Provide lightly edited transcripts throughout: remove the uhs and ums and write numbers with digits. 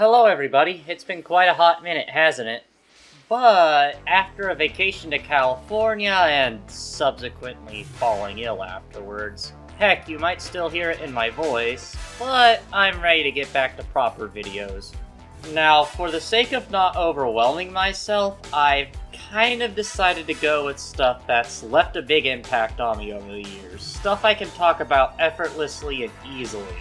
Hello everybody, it's been quite a hot minute, hasn't it? But after a vacation to California and subsequently falling ill afterwards, heck, you might still hear it in my voice, but I'm ready to get back to proper videos. Now, for the sake of not overwhelming myself, I've kind of decided to go with stuff that's left a big impact on me over the years. Stuff I can talk about effortlessly and easily.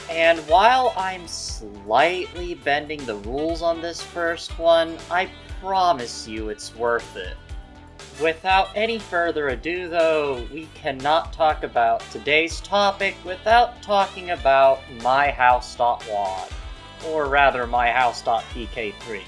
And while I'm slightly bending the rules on this first one, I promise you it's worth it. Without any further ado though, we cannot talk about today's topic without talking about MyHouse.wad, or rather MyHouse.pk3.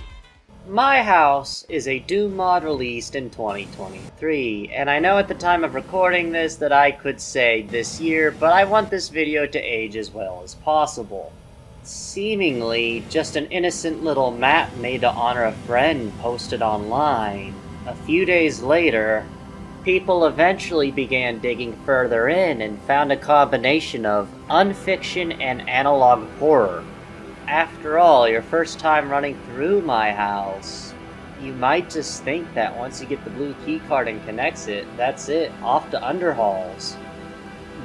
MyHouse is a Doom mod released in 2023, and I know at the time of recording this that I could say this year, but I want this video to age as well as possible. Seemingly just an innocent little map made to honor a friend posted online. A few days later, people eventually began digging further in and found a combination of unfiction and analog horror. After all, your first time running through MyHouse, you might just think that once you get the blue keycard and connects it, that's it, off to Underhalls.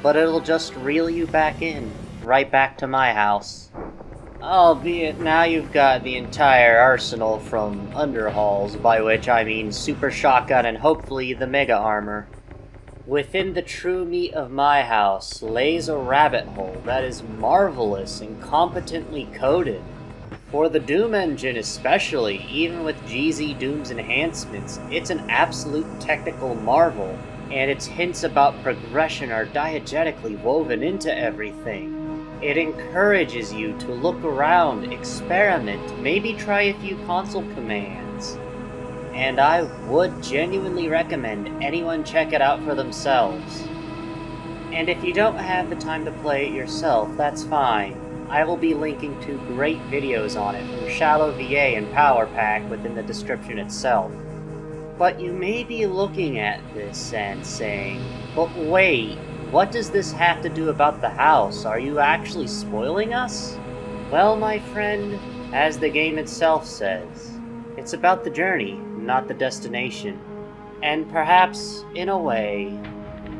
But it'll just reel you back in, right back to MyHouse. Albeit now you've got the entire arsenal from Underhalls, by which I mean Super Shotgun and hopefully the Mega Armor. Within the true meat of MyHouse lays a rabbit hole that is marvelous and competently coded. For the Doom engine especially, even with GZ Doom's enhancements, it's an absolute technical marvel, and its hints about progression are diegetically woven into everything. It encourages you to look around, experiment, maybe try a few console commands. And I would genuinely recommend anyone check it out for themselves. And if you don't have the time to play it yourself, that's fine. I will be linking to great videos on it from Shallow VA and Power Pack within the description itself. But you may be looking at this and saying, but wait, what does this have to do about the house? Are you actually spoiling us? Well, my friend, as the game itself says, it's about the journey, not the destination. And perhaps, in a way,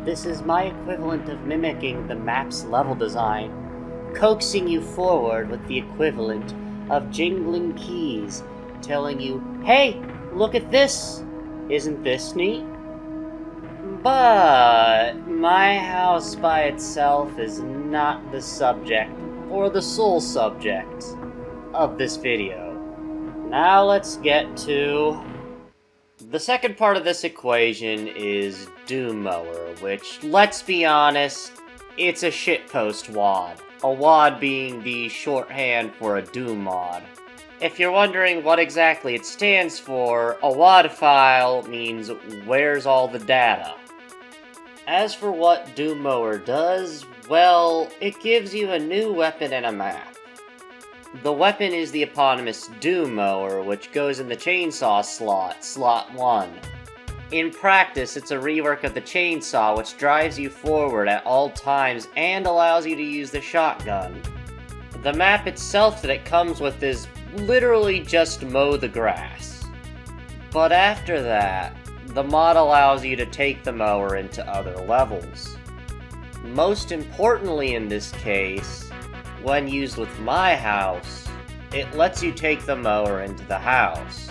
this is my equivalent of mimicking the map's level design, coaxing you forward with the equivalent of jingling keys, telling you, hey, look at this! Isn't this neat? But MyHouse by itself is not the subject, or the sole subject, of this video. Now let's get to... The second part of this equation is Doom Mower, which, let's be honest, it's a shitpost WAD. A WAD being the shorthand for a Doom mod. If you're wondering what exactly it stands for, a WAD file means where's all the data. As for what Doom Mower does, well, it gives you a new weapon and a map. The weapon is the eponymous Doom Mower, which goes in the chainsaw slot, slot 1. In practice, it's a rework of the chainsaw, which drives you forward at all times and allows you to use the shotgun. The map itself that it comes with is literally just mow the grass. But after that, the mod allows you to take the mower into other levels. Most importantly in this case, when used with MyHouse, it lets you take the mower into the house.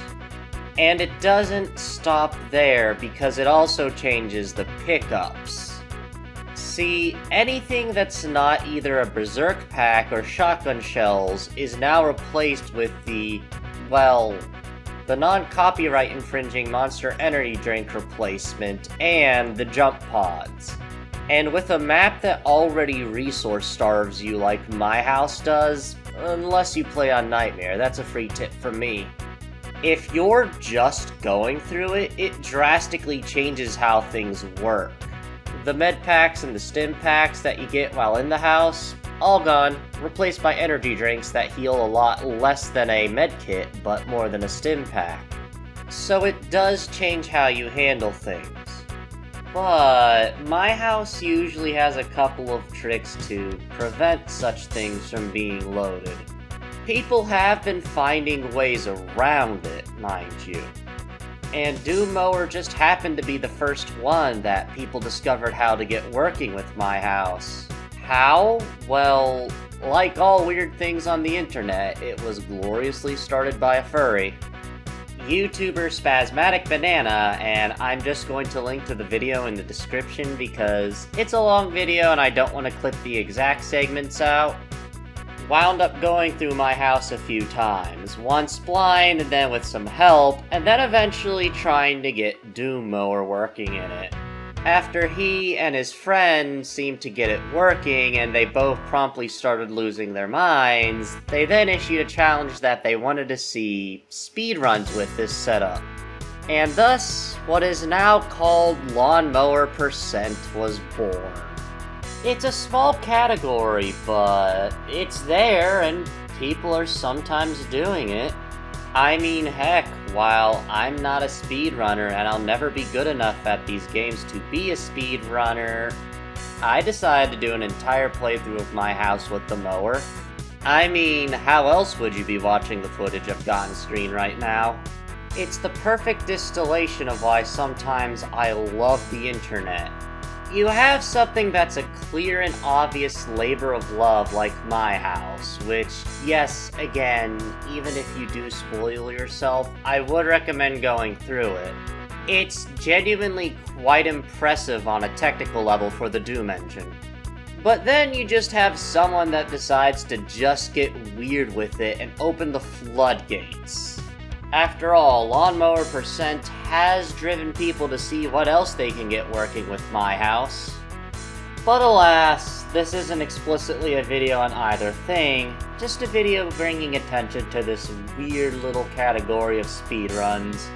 And it doesn't stop there because it also changes the pickups. See, anything that's not either a berserk pack or shotgun shells is now replaced with the non-copyright infringing Monster Energy drink replacement and the jump pods. And with a map that already resource starves you like MyHouse does, unless you play on Nightmare, that's a free tip from me. If you're just going through it, it drastically changes how things work. The med packs and the stim packs that you get while in the house, all gone, replaced by energy drinks that heal a lot less than a med kit, but more than a stim pack. So it does change how you handle things. But MyHouse usually has a couple of tricks to prevent such things from being loaded. People have been finding ways around it, mind you. And Doom Mower just happened to be the first one that people discovered how to get working with MyHouse. How? Well, like all weird things on the internet, it was gloriously started by a furry. YouTuber Spasmatic Banana, and I'm just going to link to the video in the description because it's a long video and I don't want to clip the exact segments out. Wound up going through MyHouse a few times, once blind and then with some help, and then eventually trying to get Doom Mower working in it. After he and his friend seemed to get it working and they both promptly started losing their minds, they then issued a challenge that they wanted to see speedruns with this setup. And thus, what is now called Lawnmower Percent was born. It's a small category, but it's there and people are sometimes doing it. I mean, heck, while I'm not a speedrunner and I'll never be good enough at these games to be a speedrunner, I decided to do an entire playthrough of MyHouse with the mower. I mean, how else would you be watching the footage I've got on screen right now? It's the perfect distillation of why sometimes I love the internet. You have something that's a clear and obvious labor of love like MyHouse, which, yes, again, even if you do spoil yourself, I would recommend going through it. It's genuinely quite impressive on a technical level for the Doom engine. But then you just have someone that decides to just get weird with it and open the floodgates. After all, Lawnmower Percent has driven people to see what else they can get working with MyHouse. But alas, this isn't explicitly a video on either thing, just a video bringing attention to this weird little category of speedruns.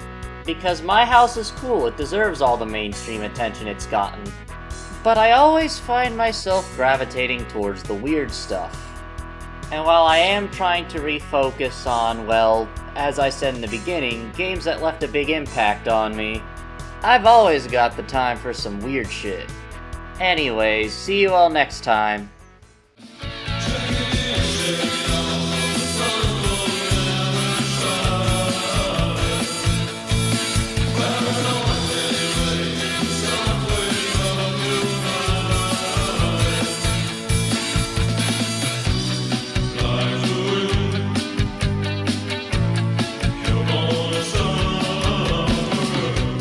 Because MyHouse is cool, it deserves all the mainstream attention it's gotten. But I always find myself gravitating towards the weird stuff. And while I am trying to refocus on, well, as I said in the beginning, games that left a big impact on me, I've always got the time for some weird shit. Anyways, see you all next time.